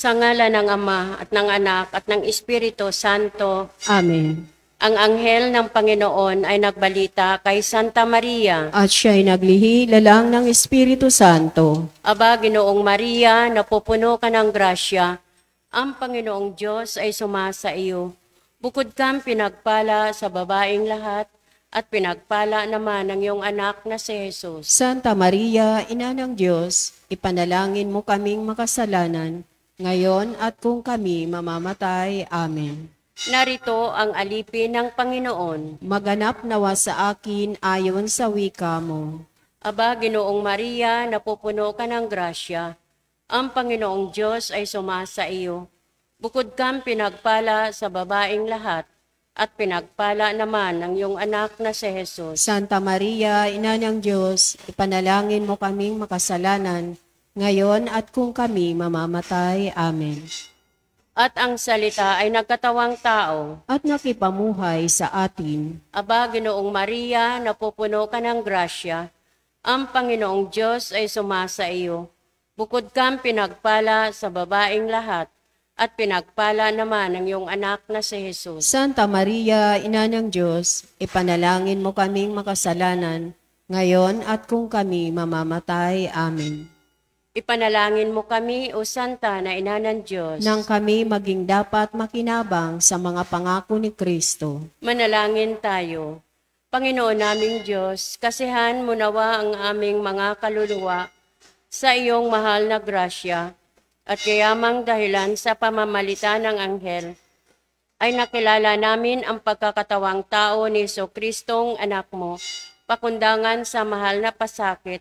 Sa ngalan ng Ama at ng Anak at ng Espiritu Santo. Amen. Ang anghel ng Panginoon ay nagbalita kay Santa Maria. At siya'y naglihi lalang ng Espiritu Santo. Aba, Ginoong Maria, napupuno ka ng grasya. Ang Panginoong Diyos ay sumasa iyo. Bukod kang pinagpala sa babaeng lahat, at pinagpala naman ang iyong anak na si Jesus. Santa Maria, Ina ng Diyos, ipanalangin mo kaming makasalanan, ngayon at kung kami mamamatay. Amen. Narito ang alipin ng Panginoon. Maganap nawa sa akin ayon sa wika mo. Aba, Ginoong Maria, napupuno ka ng grasya. Ang Panginoong Diyos ay sumasa iyo. Bukod kang pinagpala sa babaeng lahat, at pinagpala naman ang iyong anak na si Jesus. Santa Maria, Ina ng Diyos, ipanalangin mo kaming makasalanan, ngayon at kung kami mamamatay. Amen. At ang salita ay nagkatawang tao. At nakipamuhay sa atin. Aba, Ginoong Maria, napupuno ka ng grasya. Ang Panginoong Diyos ay sumasa iyo. Bukod kang pinagpala sa babaeng lahat, at pinagpala naman ang iyong anak na si Jesus. Santa Maria, Ina ng Diyos, ipanalangin mo kaming makasalanan, ngayon at kung kami mamamatay. Amen. Ipanalangin mo kami, O Santa na Ina ng Diyos, nang kami maging dapat makinabang sa mga pangako ni Kristo. Manalangin tayo. Panginoon naming Diyos, kasihan mo nawa ang aming mga kaluluwa sa iyong mahal na grasya, at kayamang dahilan sa pamamalita ng anghel, ay nakilala namin ang pagkakatawang tao ni Jesucristong anak mo, pakundangan sa mahal na pasakit,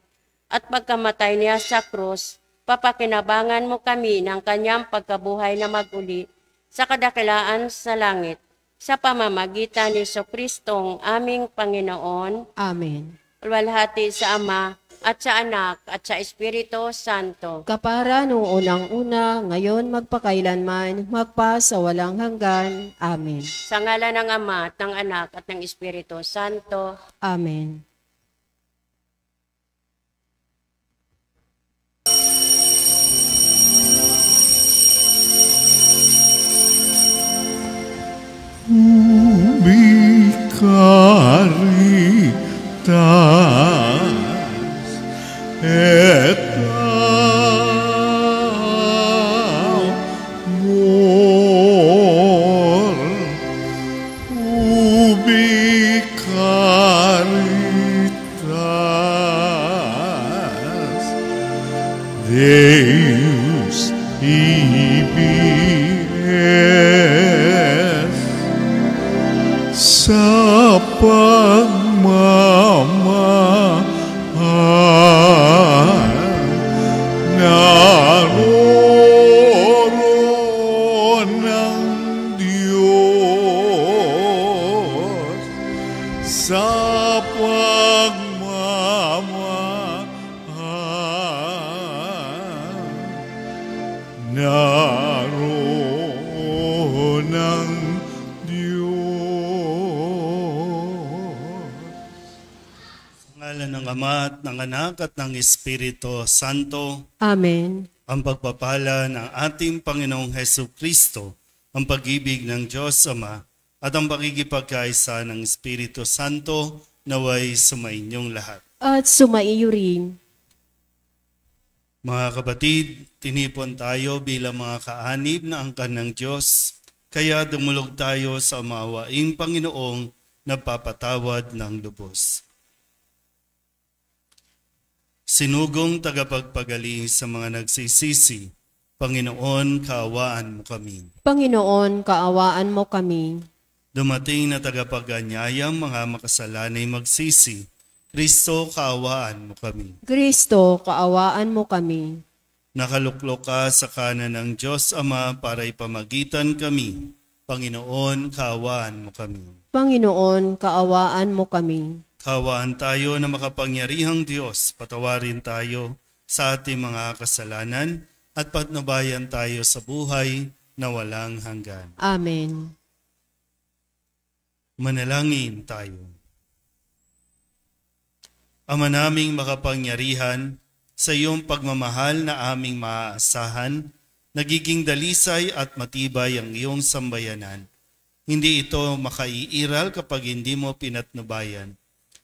at pagkamatay niya sa krus, papakinabangan mo kami ng kanyang pagkabuhay na maguli sa kadakilaan sa langit, sa pamamagitan ni Jesucristong aming Panginoon. Amen. Luwalhati sa Ama, at sa Anak, at sa Espiritu Santo. Kapara noong unang-una, ngayon magpakailanman, magpa sa walang hanggan. Amen. Sa ngalan ng Ama, at ng Anak, at ng Espiritu Santo. Amen. Caritas et amor ubi caritas Deus ibis sa pagmamahal naroroon ng Diyos sa pagmamahal naroon ng ng Ama at ng Anak at ng Espiritu Santo. Amen. Ang pagpapala ng ating Panginoong Jesucristo, ang pag-ibig ng Diyos Ama, at ang pakikipagkaisa ng Espiritu Santo naway sumainyong lahat. At sumaiyo rin. Mga kapatid, tinipon tayo bilang mga kaanib na angkan ng Diyos, kaya dumulog tayo sa maawaing Panginoong nagpapatawad ng lubos. Sinugong tagapagpagaling sa mga nagsisisi, Panginoon, kaawaan mo kami. Panginoon, kaawaan mo kami. Dumating na tagapaganyayang mga makasalanay magsisi, Kristo, kaawaan mo kami. Kristo, kaawaan mo kami. Nakaluklok ka sa kanan ng Diyos Ama para ipamagitan kami. Panginoon, kaawaan mo kami. Panginoon, kaawaan mo kami. Kaawaan tayo na makapangyarihang Diyos, patawarin tayo sa ating mga kasalanan at patnubayan tayo sa buhay na walang hanggan. Amen. Manalangin tayo. Ama naming makapangyarihan, sa iyong pagmamahal na aming maaasahan, Nagiging dalisay at matibay ang iyong sambayanan. Hindi ito makaiiral kapag hindi mo pinatnubayan.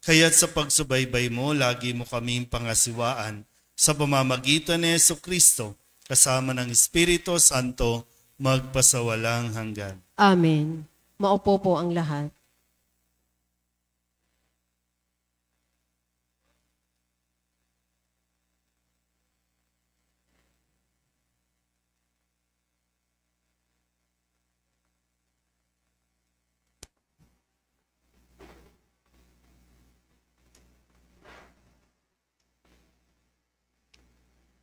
Kaya't sa pagsubaybay mo, lagi mo kaming pangasiwaan sa pamamagitan ni Jesucristo, kasama ng Espiritu Santo, magpasawalang hanggan. Amen. Maupo po ang lahat.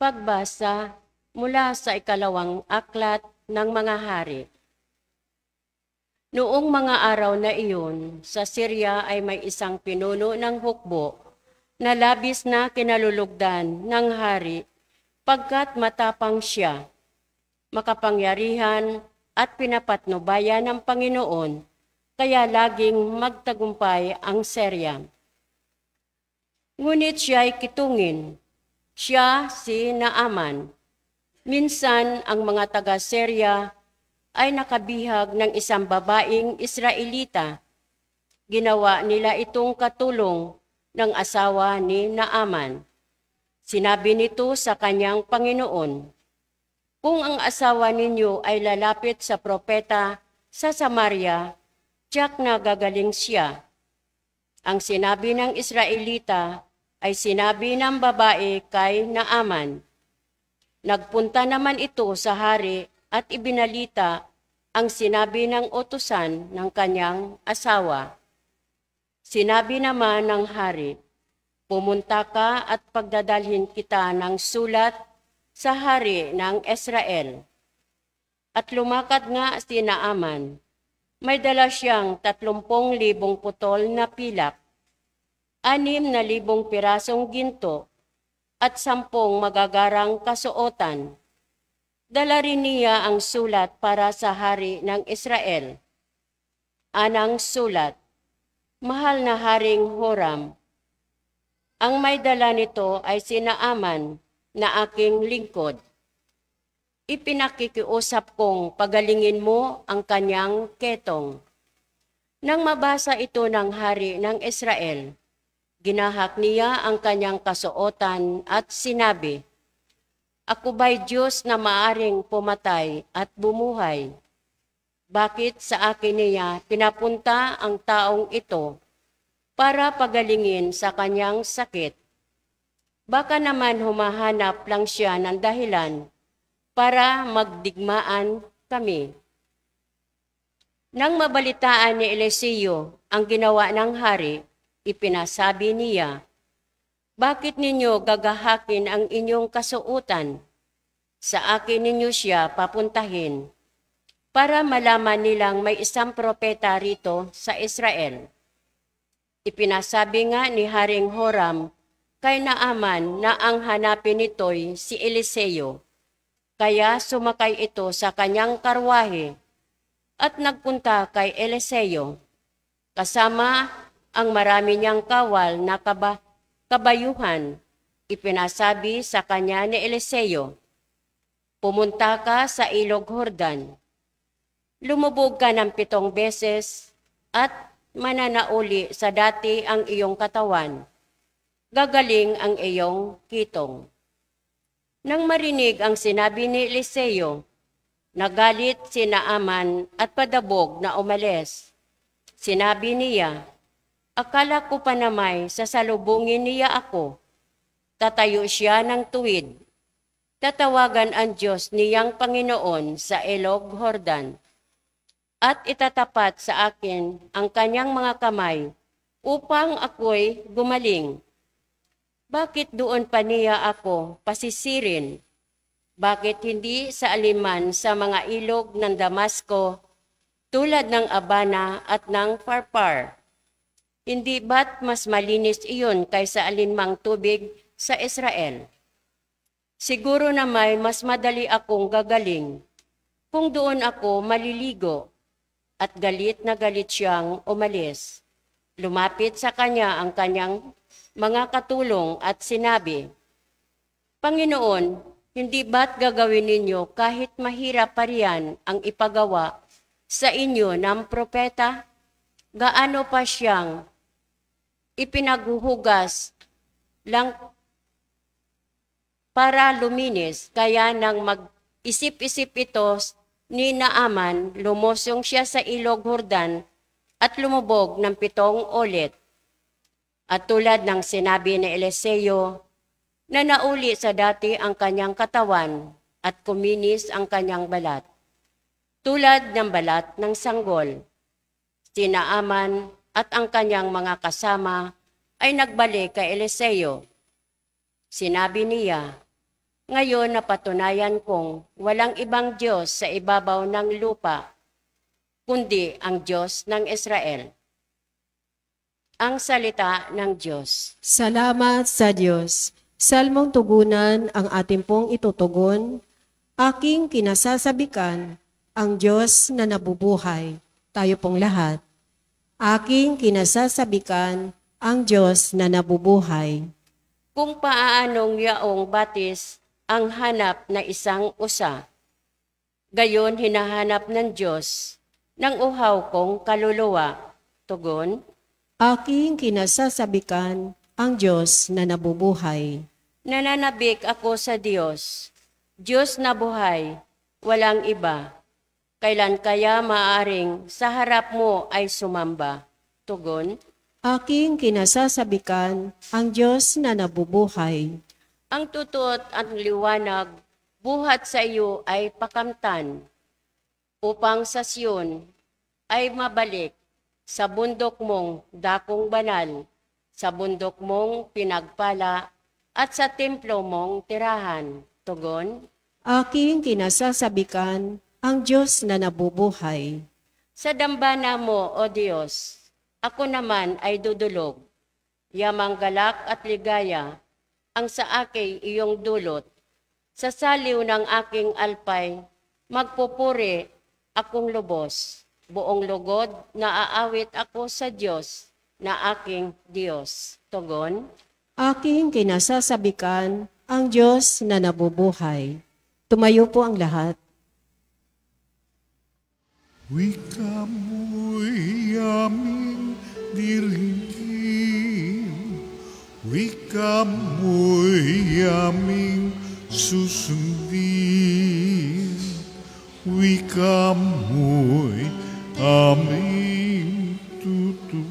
Pagbasa mula sa ikalawang aklat ng mga hari. Noong mga araw na iyon, sa Syria ay may isang pinuno ng hukbo na labis na kinalulugdan ng hari pagkat matapang siya, makapangyarihan at pinapatnubayan ng Panginoon, kaya laging magtagumpay ang Syria. Ngunit siya'y kitungin. Siya si Naaman. Minsan ang mga taga-Syria ay nakabihag ng isang babaeng Israelita. Ginawa nila itong katulong ng asawa ni Naaman. Sinabi nito sa kanyang Panginoon, "Kung ang asawa ninyo ay lalapit sa propeta sa Samaria, tiyak na gagaling siya." Ang sinabi ng Israelita ay sinabi ng babae kay Naaman. Nagpunta naman ito sa hari at ibinalita ang sinabi ng utusan ng kanyang asawa. Sinabi naman ng hari, "Pumunta ka at pagdadalhin kita ng sulat sa hari ng Israel." At lumakad nga si Naaman. May dala siyang 30,000 putol na pilak, 6,000 pirasong ginto, at 10 magagarang kasuotan. Dala rin niya ang sulat para sa hari ng Israel. Anang sulat, "Mahal na Haring Horam, ang may dala nito ay si Naaman na aking lingkod. Ipinakikiusap kong pagalingin mo ang kanyang ketong." Nang mabasa ito ng hari ng Israel, ginahak niya ang kanyang kasuotan at sinabi, "Ako ba'y Diyos na maaring pumatay at bumuhay? Bakit sa akin niya pinapunta ang taong ito para pagalingin sa kanyang sakit? Baka naman humahanap lang siya ng dahilan para magdigmaan kami." Nang mabalitaan ni Eliseo ang ginawa ng hari, ipinasabi niya, "Bakit ninyo gagahakin ang inyong kasuotan? Sa akin ninyo siya papuntahin, para malaman nilang may isang propeta rito sa Israel." Ipinasabi nga ni Haring Horam kay Naaman na ang hanapin nito'y si Eliseo. Kaya sumakay ito sa kanyang karwahe at nagpunta kay Eliseo, kasama ang marami niyang kawal na kabayuhan. Ipinasabi sa kanya ni Eliseo, "Pumunta ka sa ilog Jordan. Lumubog ka ng 7 beses at mananauli sa dati ang iyong katawan. Gagaling ang iyong kitong." Nang marinig ang sinabi ni Eliseo, nagalit si Naaman at padabog na umalis. Sinabi niya, "Akala ko pa namay sasalubungin niya ako." Tatayo siya ng tuwid. Tatawagan ang Diyos niyang Panginoon sa ilog Jordan, at itatapat sa akin ang kanyang mga kamay upang ako'y gumaling. Bakit doon pa niya ako pasisirin? Bakit hindi sa aliman sa mga ilog ng Damasco tulad ng Abana at ng Farpar? Hindi ba't mas malinis iyon kaysa alinmang tubig sa Israel? Siguro na may mas madali akong gagaling kung doon ako maliligo." At galit na galit siyang umalis. Lumapit sa kanya ang kanyang mga katulong at sinabi, "Panginoon, Hindi ba't gagawin ninyo kahit mahirap pa riyan ang ipagawa sa inyo ng propeta? Gaano pa siyang ipinaghuhugas lang para luminis, kaya nang mag-isip-isip ito ni Naaman, lumusong siya sa ilog Jordan at lumubog ng 7 ulit. At tulad ng sinabi ni Eliseo, na nauli sa dati ang kanyang katawan at kuminis ang kanyang balat. Tulad ng balat ng sanggol, si Naaman at ang kanyang mga kasama ay nagbalik kay Eliseo. Sinabi niya, ngayon napatunayan kong walang ibang Diyos sa ibabaw ng lupa, kundi ang Diyos ng Israel. Ang salita ng Diyos. Salamat sa Diyos. Salmong tugunan ang ating pong itutugon. Aking kinasasabikan ang Diyos na nabubuhay. Tayo pong lahat. Aking kinasasabikan ang Diyos na nabubuhay. Kung paanong yaong batis ang hanap na isang usa, gayon hinahanap ng Diyos ng uhaw kong kaluluwa. Tugon. Aking kinasasabikan ang Diyos na nabubuhay. Nananabik ako sa Diyos, Diyos na buhay, walang iba. Kailan kaya maaring sa harap mo ay sumamba? Tugon. Aking kinasasabikan ang Diyos na nabubuhay. Ang tutot at liwanag, buhat sa iyo ay pakamtan, upang sa Siyon ay mabalik sa bundok mong dakong banal, sa bundok mong pinagpala, at sa templo mong tirahan. Tugon. Aking kinasasabikan ang Diyos na nabubuhay. Sa dambana mo, O Diyos, ako naman ay dudulog. Yamang galak at ligaya ang sa aking iyong dulot. Sa saliw ng aking alpay, magpupuri akong lubos. Buong lugod na aawit ako sa Diyos na aking Diyos. Tugon. Aking kinasasabikan ang Diyos na nabubuhay. Tumayo po ang lahat. Wika mo'y aming diringgin, wika mo'y aming susundin, wika mo'y aming tutupdin.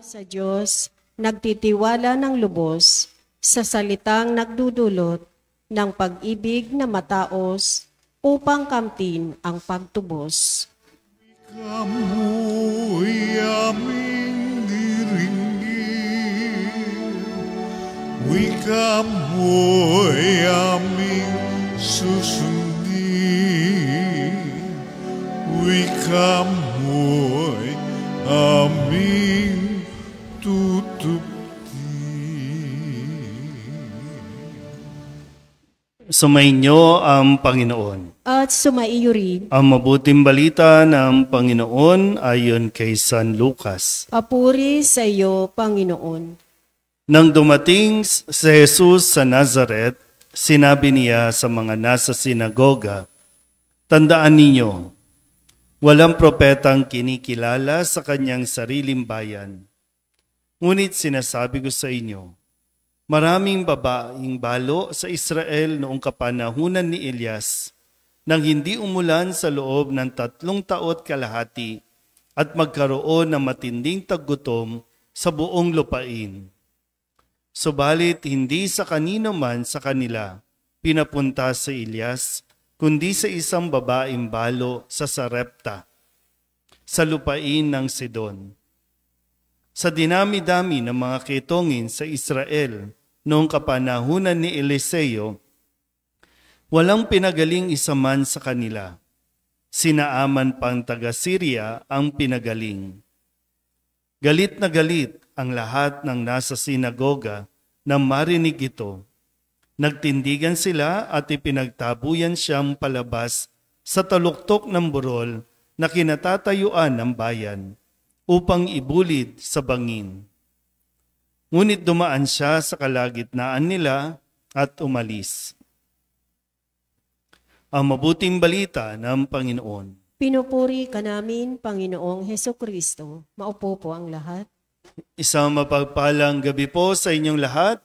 Sa Diyos, nagtitiwala ng lubos, sa salitang nagdudulot ng pag-ibig na mataos upang kamtin ang pagtubos. Wika mo'y aming diringgin, wika mo'y aming susundin, wika mo'y aming tutupdin. Sumainyo ang Panginoon. At sumaiyo rin, Ang mabuting balita ng Panginoon ayon kay San Lucas. papuri sa iyo, Panginoon. Nang dumating si Jesus sa Nazaret, sinabi niya sa mga nasa sinagoga, tandaan ninyo, walang propetang kinikilala sa kanyang sariling bayan. Ngunit sinasabi ko sa inyo, maraming babaeng balo sa Israel noong kapanahunan ni Elias, nang hindi umulan sa loob ng 3 taon kalahati at magkaroon ng matinding taggutom sa buong lupain. Subalit hindi sa kanino man sa kanila pinapunta si Elias, kundi sa isang babaeng balo sa Sarepta, sa lupain ng Sidon. Sa dinami-dami ng mga ketongin sa Israel noong kapanahunan ni Eliseo, walang pinagaling isa man sa kanila. Si Naaman pang taga-Syria ang pinagaling. Galit na galit ang lahat ng nasa sinagoga nang marinig ito. Nagtindigan sila at ipinagtabuyan siyang palabas sa taluktok ng burol na kinatatayuan ng bayan upang ibulid sa bangin. Ngunit dumaan siya sa kalagitnaan nila at umalis. Ang mabuting balita ng Panginoon. Pinupuri ka namin, Panginoong Hesukristo. Maupo po ang lahat. Isang mapagpalang gabi po sa inyong lahat.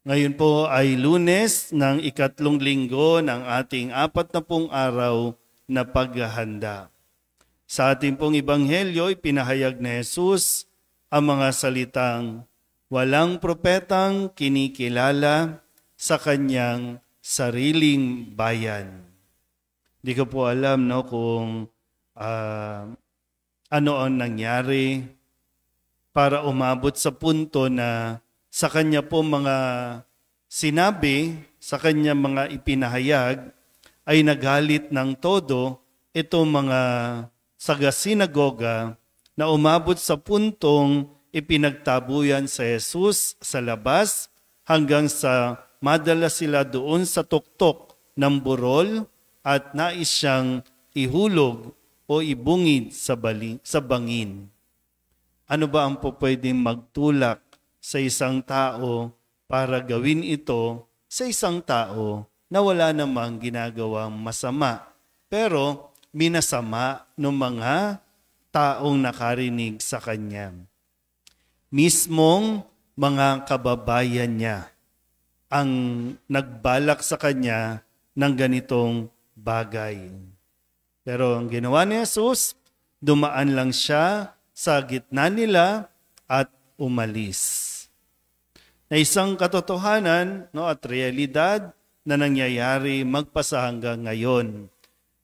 Ngayon po ay Lunes ng 3 linggo ng ating 40 araw na paghahanda. Sa ating pong Ebanghelyo, ipinahayag ni Jesus ang mga salitang walang propetang kinikilala sa kanyang sariling bayan. Di ko po alam kung ano ang nangyari para umabot sa punto na sa kanya po mga sinabi, sa kanya mga ipinahayag, ay nagalit ng todo itong mga saga-sinagoga na umabot sa puntong ipinagtabuyan sa Jesus sa labas hanggang sa madala sila doon sa tuktok ng burol at nais siyang ihulog o ibungid sa bangin. Ano ba ang pwedeng magtulak sa isang tao para gawin ito sa isang tao na wala namang ginagawang masama, pero minasama ng mga taong nakarinig sa kanya? Mismong mga kababayan niya ang nagbalak sa kanya ng ganitong bagay. Pero ang ginawa ni Jesus, dumaan lang siya sa gitna nila at umalis. Na isang katotohanan at realidad na nangyayari magpasa hanggang ngayon,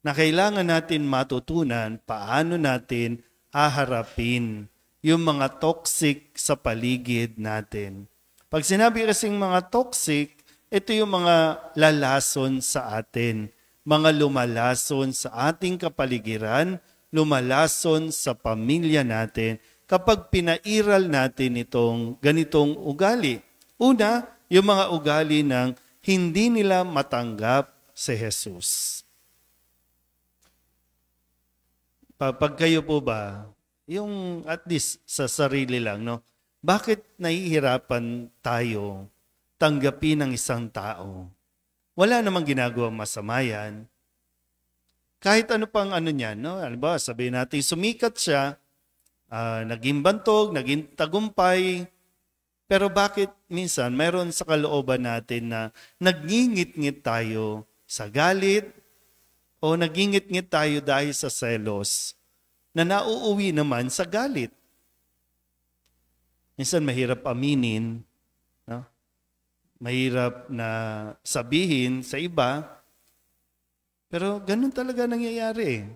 na kailangan natin matutunan paano natin haharapin yung mga toxic sa paligid natin. Pag sinabi kasing mga toxic, ito yung mga lalason sa atin, mga lumalason sa ating kapaligiran, lumalason sa pamilya natin kapag pinairal natin itong ganitong ugali. Una, yung mga ugali ng hindi nila matanggap si Jesus. Pag kayo po ba, yung at least sa sarili lang, bakit nahihirapan tayo tanggapin ng isang tao? Wala namang ginagawang masama yan. Kahit ano pang niyan, Halimbawa, sabihin natin, sumikat siya, naging bantog, naging tagumpay, pero bakit minsan mayroon sa kalooban natin na nagngingit-ngit tayo sa galit o nagngingit-ngit tayo dahil sa selos na nauuwi naman sa galit? Minsan mahirap aminin, mahirap na sabihin sa iba, pero ganun talaga nangyayari.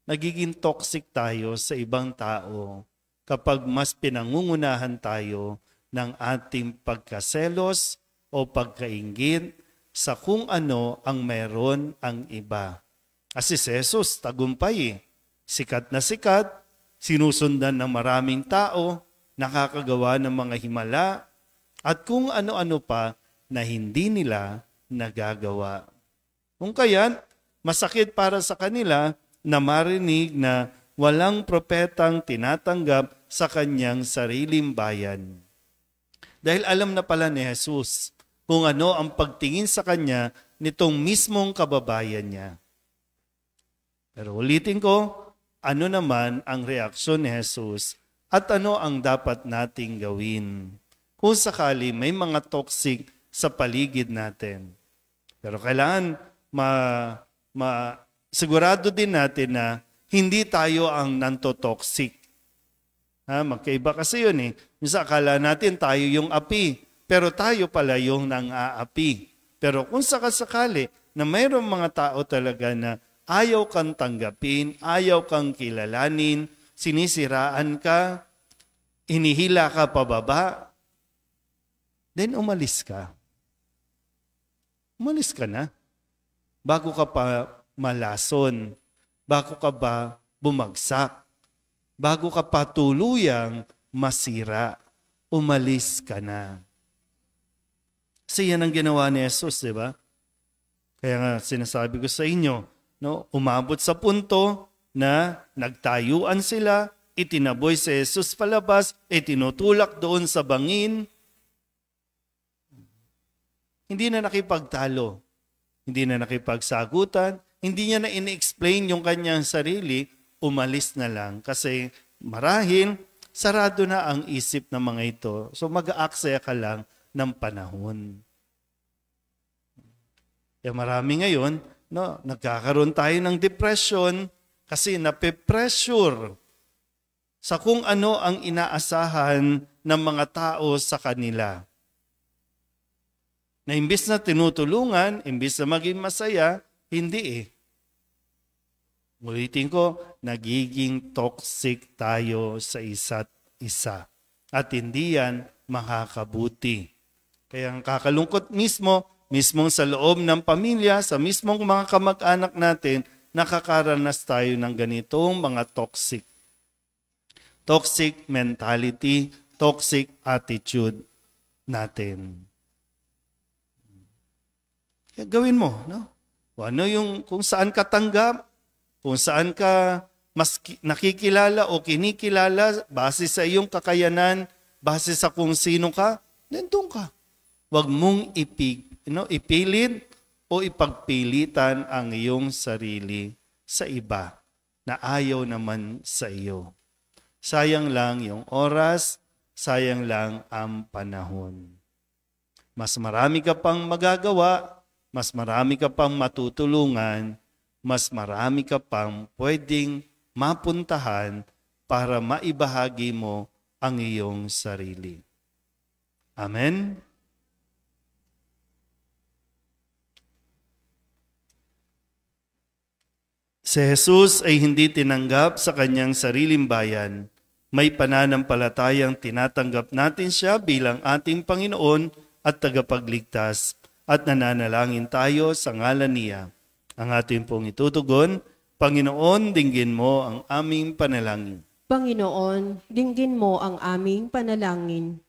Nagiging toxic tayo sa ibang tao kapag mas pinangungunahan tayo ng ating pagkaselos o pagkainggit sa kung ano ang meron ang iba. Kasi si Jesus, tagumpay. Sikat na sikat, sinusundan ng maraming tao, nakakagawa ng mga himala, at kung ano-ano pa na hindi nila nagagawa. Kung kaya, masakit para sa kanila na marinig na walang propetang tinatanggap sa kanyang sariling bayan. Dahil alam na pala ni Jesus kung ano ang pagtingin sa kanya nitong mismong kababayan niya. Pero ulitin ko, ano naman ang reaksyon ni Jesus at ano ang dapat nating gawin kung sakali may mga toxic sa paligid natin. Pero kailangan sigurado din natin na hindi tayo ang nantotoxic. Magkaiba kasi yun eh. Minsan akala natin tayo yung api, pero tayo pala yung nang-aapi. Pero kung sakasakali na mayroong mga tao talaga na ayaw kang tanggapin, ayaw kang kilalanin, sinisiraan ka, hinihila ka pababa, then umalis ka. Umalis ka na. Bago ka pa malason, bago ka ba bumagsak, bago ka pa tuluyang masira, umalis ka na. Kasi yan ang ginawa ni Jesus, di ba? Kaya nga sinasabi ko sa inyo, umabot sa punto na nagtayuan sila, itinaboy si Jesus palabas, itinutulak doon sa bangin. Hindi na nakipagtalo, hindi na nakipagsagutan, hindi niya na in-explain yung kanyang sarili, umalis na lang kasi marahil sarado na ang isip ng mga ito. So mag-aaksaya ka lang ng panahon. Kaya marami ngayon, nagkakaroon tayo ng depression kasi nape-pressure sa kung ano ang inaasahan ng mga tao sa kanila. Na imbis na tinutulungan, imbis na maging masaya, hindi eh. Ulitin ko, nagiging toxic tayo sa isa't isa. At hindi yan makakabuti. Kaya ang kakalungkot mismong sa loob ng pamilya, sa mismong mga kamag-anak natin, nakakaranas tayo ng ganitong mga toxic mentality, toxic attitude natin. Kaya gawin mo, no? Kung saan ka tanggap, kung saan ka mas nakikilala o kinikilala base sa iyong kakayanan, base sa kung sino ka, nandun ka. Huwag mong ipilit o ipagpilitan ang iyong sarili sa iba na ayaw naman sa iyo. Sayang lang yung oras, sayang lang ang panahon. Mas marami ka pang magagawa, mas marami ka pang matutulungan, mas marami ka pang pwedeng mapuntahan para maibahagi mo ang iyong sarili. Amen? Si Jesus ay hindi tinanggap sa kanyang sariling bayan. May pananampalatayang tinatanggap natin siya bilang ating Panginoon at tagapagligtas. At nananalangin tayo sa ngalan niya. Ang ating pong itutugon, Panginoon, dinggin mo ang aming panalangin. Panginoon, dinggin mo ang aming panalangin.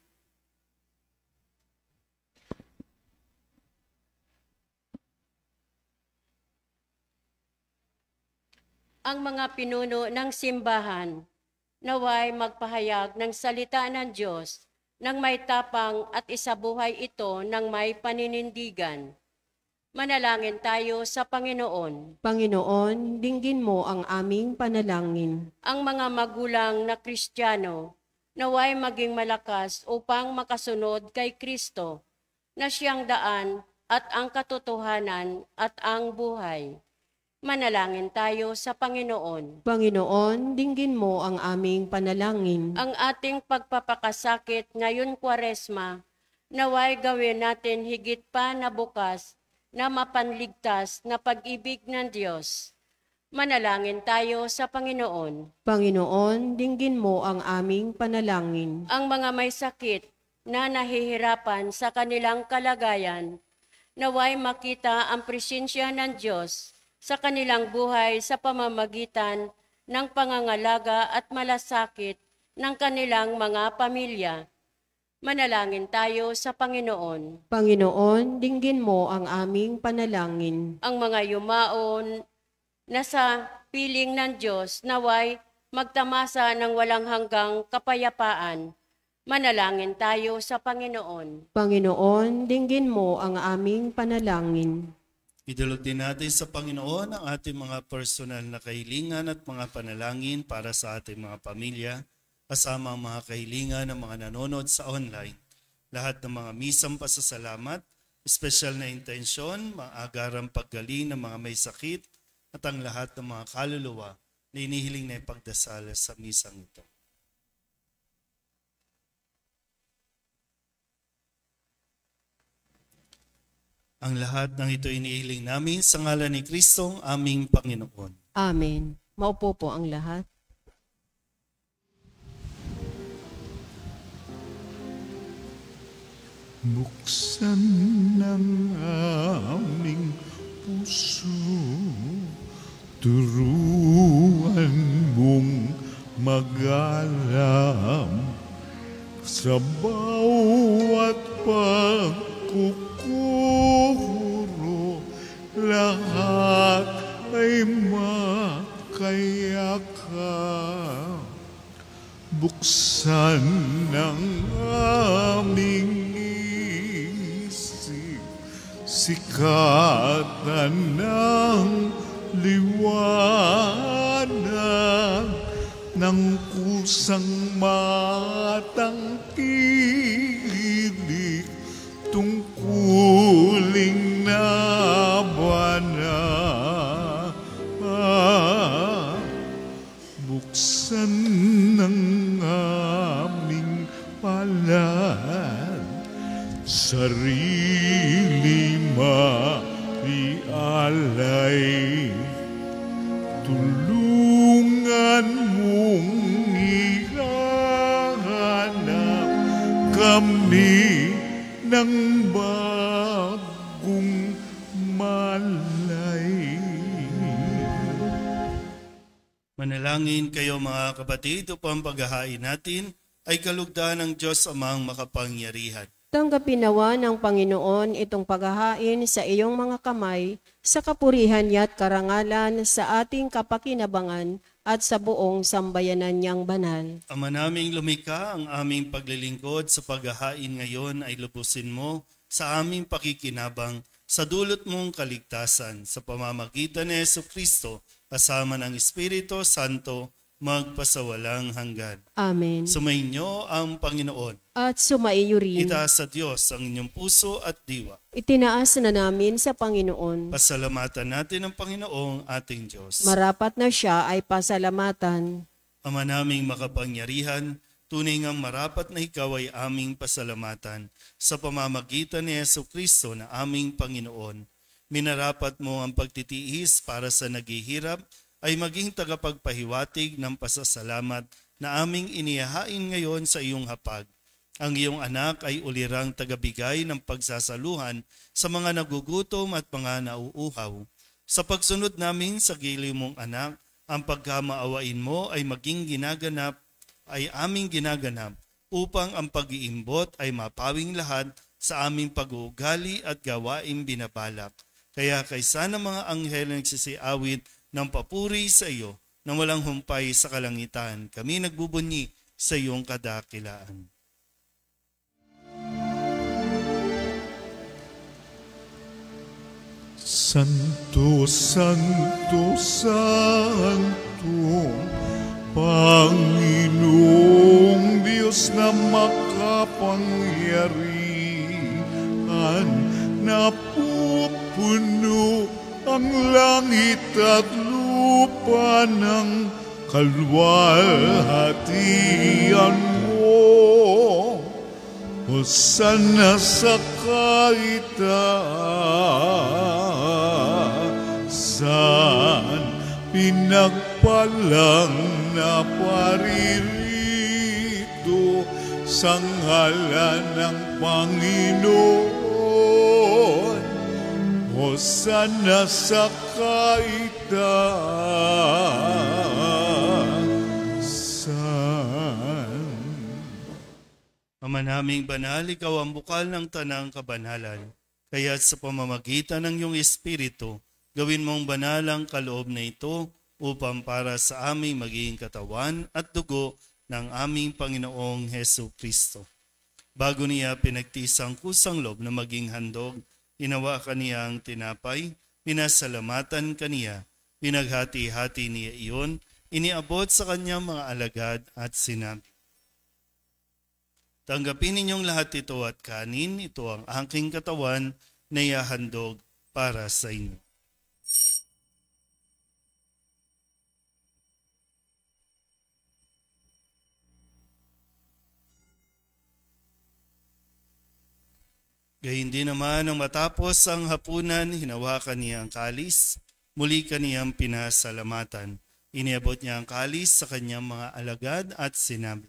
Ang mga pinuno ng simbahan, naway magpahayag ng salita ng Diyos nang may tapang at isabuhay ito ng may paninindigan. Manalangin tayo sa Panginoon. Panginoon, dinggin mo ang aming panalangin. Ang mga magulang na Kristiyano, naway maging malakas upang makasunod kay Kristo, na siyang daan at ang katotohanan at ang buhay. Manalangin tayo sa Panginoon. Panginoon, dinggin mo ang aming panalangin. Ang ating pagpapakasakit ngayon Kwaresma, naway gawin natin higit pa na bukas na mapanligtas na pag-ibig ng Diyos. Manalangin tayo sa Panginoon. Panginoon, dinggin mo ang aming panalangin. Ang mga may sakit na nahihirapan sa kanilang kalagayan, naway makita ang presensya ng Diyos sa kanilang buhay sa pamamagitan ng pangangalaga at malasakit ng kanilang mga pamilya. Manalangin tayo sa Panginoon. Panginoon, dinggin mo ang aming panalangin. Ang mga yumaon na sa piling ng Diyos naway magtamasa ng walang hanggang kapayapaan. Manalangin tayo sa Panginoon. Panginoon, dinggin mo ang aming panalangin. Idulog din natin sa Panginoon ang ating mga personal na kahilingan at mga panalangin para sa ating mga pamilya, kasama ang mga kahilingan ng mga nanonood sa online. Lahat ng mga misang pasasalamat, espesyal na intensyon, mga agarang paggaling ng mga may sakit, at ang lahat ng mga kaluluwa na inihiling na ipagdasal sa misang ito. Ang lahat ng ito inihiling namin sa ngalan ni Kristong aming Panginoon. Amen. Maupo po ang lahat. Buksan ng aming puso, turuan mong mag-alam sa bawat pagkukuro, lahat ay makayakap buksan ng aming isip, sikatan ng liwanag ng kusang matangkilik, tungkuling nabana. Buksan ng aming palad, sarili maialay, tulungan mong ihanap kami ng bagong malay. Manalangin kayo mga kapatid upang paghahain natin ay kalugdan ng Diyos Amang makapangyarihan. Tanggapin nawa ng Panginoon itong paghahain sa iyong mga kamay sa kapurihan niya't karangalan sa ating kapakinabangan at sa buong sambayanan niyang banal. Ama naming lumikha, ang aming paglilingkod sa paghahain ngayon ay lubusin mo sa aming pakikinabang sa dulot mong kaligtasan sa pamamagitan ni Jesucristo kasama ng Espiritu Santo magpasawalang hanggan. Amen. Sumainyo ang Panginoon. At sumaiyo rin. Itaas sa Diyos ang inyong puso at diwa. Itinaas na namin sa Panginoon. Pasalamatan natin ang Panginoong ating Diyos. Marapat na siya ay pasalamatan. Ama naming makapangyarihan, tunay ngang marapat na ikaw ay aming pasalamatan sa pamamagitan ni Jesucristo na aming Panginoon. Minarapat mo ang pagtitiis para sa naghihirap ay maging tagapagpahiwatig ng pasasalamat na aming inihahain ngayon sa iyong hapag. Ang iyong anak ay ulirang tagabigay ng pagsasaluhan sa mga nagugutom at mga nauuhaw. Sa pagsunod namin sa giliw mong anak, ang pagkamaawain mo ay aming ginaganap upang ang pag-iimbot ay mapawing lahat sa aming pag-uugali at gawaing binabalak. Kaya kaysa ng mga anghel na nagsisiawit ng papuri sa iyo na walang humpay sa kalangitan, kami nagbubunyi sa iyong kadakilaan. Santo, Santo, Santo, Panginoong Diyos na makapangyarihan, napupuno ang langit at lupa ng kalwalhatian mo. Hosana sa kaitaasan, pinagpalang na paririto sa ngalan ng Panginoon. Hosana sa kaitaasan. Ama naming banal, ikaw ang bukal ng tanang kabanalan. Kaya sa pamamagitan ng iyong Espiritu, gawin mong banal ang kaloob na ito upang para sa aming maging katawan at dugo ng aming Panginoong Hesu Kristo. Bago niya pinagtisang kusang loob na maging handog, hinawakan niya ang tinapay, pinasalamatan kaniya, pinaghati-hati niya iyon, iniabot sa kanyang mga alagad at sinabi, tanggapin ninyong lahat ito at kanin, ito ang aking katawan na ihahandog para sa inyo. Gayun din naman nang matapos ang hapunan, hinawakan niya ang kalis, muli kaniyang pinasalamatan. Iniabot niya ang kalis sa kanyang mga alagad at sinabi,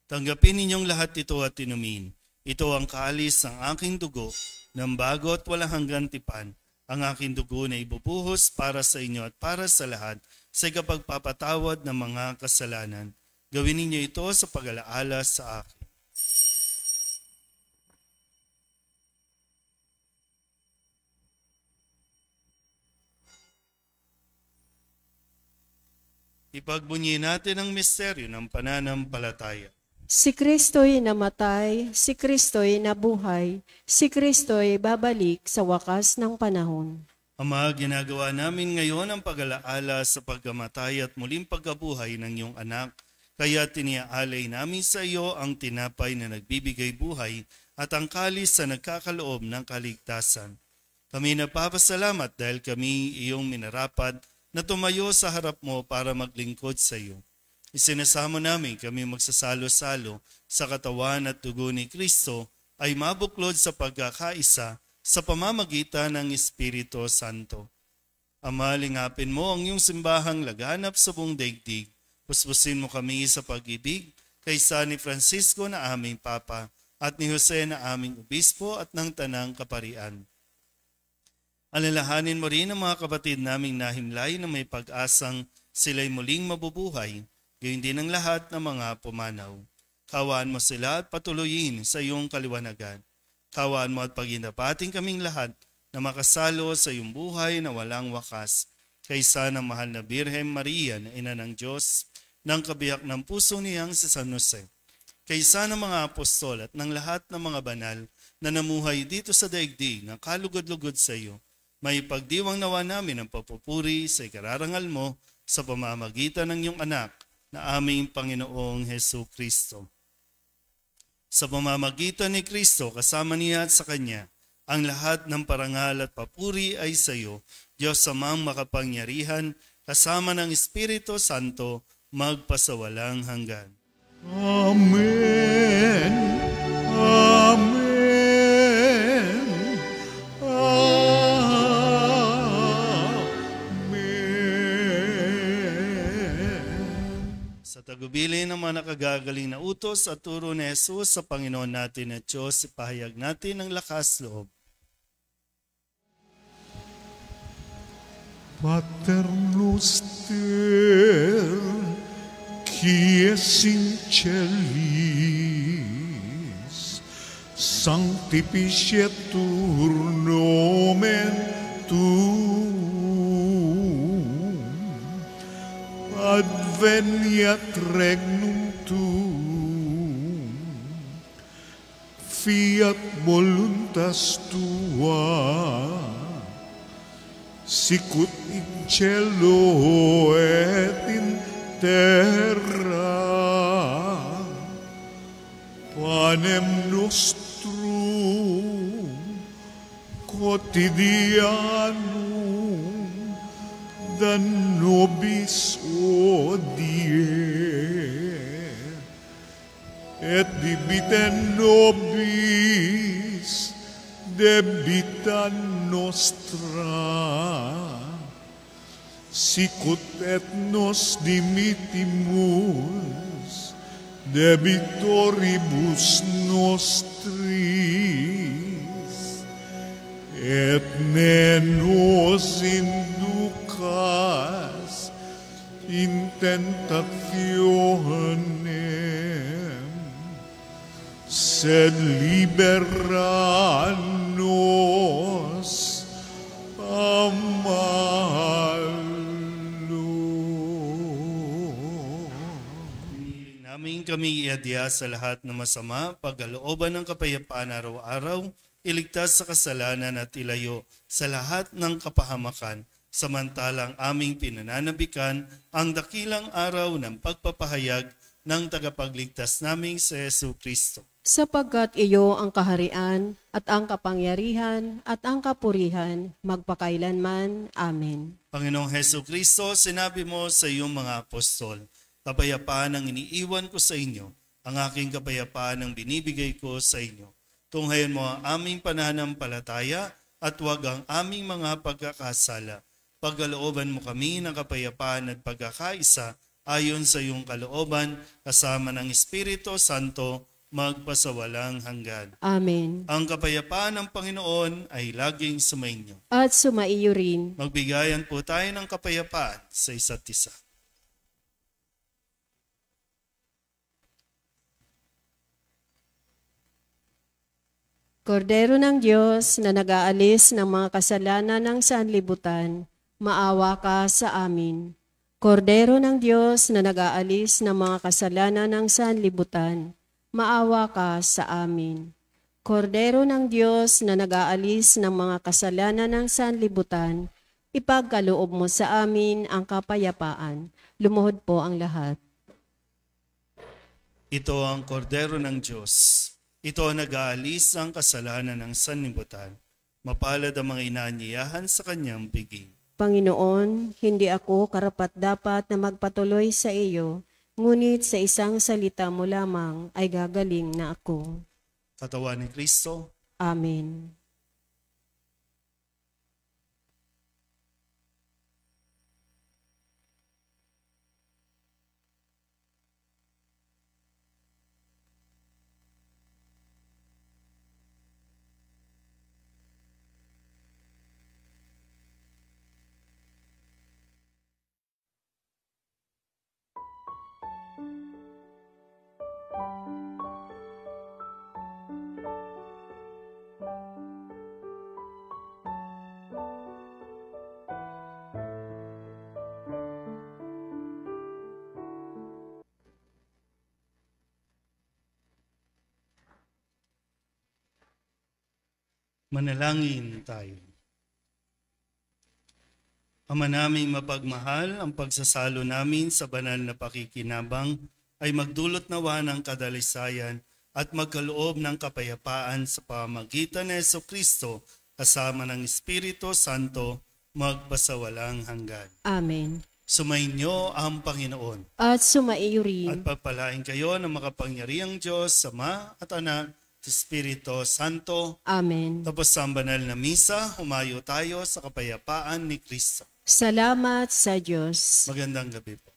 tanggapin ninyong lahat ito at inumin. Ito ang kalis ng aking dugo, ng bago at walang hanggang tipan. Ang aking dugo na ibubuhos para sa inyo at para sa lahat sa ikapagpapatawad ng mga kasalanan. Gawin ninyo ito sa pag-alaala sa akin. Ipagbunyi natin ang misteryo ng pananampalataya. Si Kristo'y namatay, si Kristo'y nabuhay, si Kristo'y babalik sa wakas ng panahon. Ama, ginagawa namin ngayon ang pag-alaala sa pagkamatay at muling pagkabuhay ng iyong anak, kaya tiniaalay namin sa iyo ang tinapay na nagbibigay buhay at ang kalis na nagkakaloob ng kaligtasan. Kami nagpapasalamat dahil kami iyong minarapat na tumayo sa harap mo para maglingkod sa iyo. Isinasamo namin kami magsasalo-salo sa katawan at dugo ni Kristo ay mabuklod sa pagkakaisa sa pamamagitan ng Espiritu Santo. Ama, lingapin mo ang iyong simbahang laganap sa buong daigdig. Puspusin mo kami sa pag-ibig kaysa ni Francisco na aming Papa at ni Jose na aming Obispo at ng Tanang Kaparian. Alalahanin mo rin ang mga kapatid naming nahimlay na may pag-asang sila'y muling mabubuhay, gayon din ang lahat ng mga pumanaw. Kawaan mo sila at patuloyin sa iyong kaliwanagan. Kawaan mo at paginapating kaming lahat na makasalo sa iyong buhay na walang wakas, kaysa ng mahal na Birhen Maria na ina ng Diyos, ng kabiyak ng puso niyang si San Jose, kaysa ng mga apostol at ng lahat ng mga banal na namuhay dito sa daigdig na kalugod-lugod sa iyo, may pagdiwang nawa namin ang papupuri sa ikararangal mo sa pamamagitan ng iyong anak na aming Panginoong Hesu Kristo. Sa pamamagitan ni Kristo, kasama niya at sa Kanya, ang lahat ng parangal at papuri ay sa iyo, Diyos Amang makapangyarihan, kasama ng Espiritu Santo, magpasawalang hanggan. Amen. Amen. Amen. Sa tagubilin ng mga nakagagaling na utos at turo ni Jesus sa Panginoon natin at Diyos, ipahayag natin ang lakas loob. Pater noster, qui es in celis, sanctificetur nomen tuum, adveniat regnum tuum, fiat voluntas tua, sicut in cielo et in terra. Panem nostrum quotidianum da nobis hodie, et dimitte nobis debita nostra, sicut et nos dimittimus debitoribus nostris, et ne nos inducas in tentationem, sed libera nos a malo. Namin kami iadya sa lahat ng masama, pagkalooban ng kapayapaan araw-araw, iligtas sa kasalanan at ilayo sa lahat ng kapahamakan, samantalang aming pinananabikan ang dakilang araw ng pagpapahayag ng tagapagligtas naming si Jesu Kristo. Sapagkat iyo ang kaharian at ang kapangyarihan at ang kapurihan magpakailanman. Amen. Panginoong Hesu Kristo, sinabi mo sa iyong mga apostol, kapayapaan ang iniiwan ko sa inyo, ang aking kapayapaan ang binibigay ko sa inyo. Tunghayan mo ang aming pananampalataya at huwag ang aming mga pagkakasala. Pagkalooban mo kami ng kapayapaan at pagkakaisa ayon sa iyong kalooban, kasama ng Espiritu Santo, magpasawalang hanggan. Amen. Ang kapayapaan ng Panginoon ay laging sumainyo. At sumaiyo rin. Magbigayan po tayo ng kapayapaan sa isa't isa. Kordero ng Diyos na nag-aalis ng mga kasalanan ng sanlibutan, maawa ka sa amin. Kordero ng Diyos na nag-aalis ng mga kasalanan ng sanlibutan, maawa ka sa amin. Kordero ng Diyos na nag-aalis ng mga kasalanan ng sanlibutan, ipagkaloob mo sa amin ang kapayapaan. Lumuhod po ang lahat. Ito ang kordero ng Diyos. Ito ang nag-aalis ang kasalanan ng sanlibutan. Mapalad ang mga inaanyayahan sa kanyang piging. Panginoon, hindi ako karapat-dapat na magpatuloy sa iyo, ngunit sa isang salita mo lamang ay gagaling na ako. Katawan ni Kristo. Amen. Manalangin tayo. Ama naming mapagmahal, ang pagsasalo namin sa banal na pakikinabang ay magdulot nawa ng kadalisayan at magkaloob ng kapayapaan sa pamamagitan ni Jesucristo kasama ng Espiritu Santo magpasawalang hanggan. Amen. Sumainyo ang Panginoon. At sumaiyo rin. At pagpalain kayo ng makapangyarihang Diyos, Ama at Anak, Espiritu Santo. Amen. Tapos sa banal na misa, humayo tayo sa kapayapaan ni Kristo. Salamat sa Diyos. Magandang gabi po.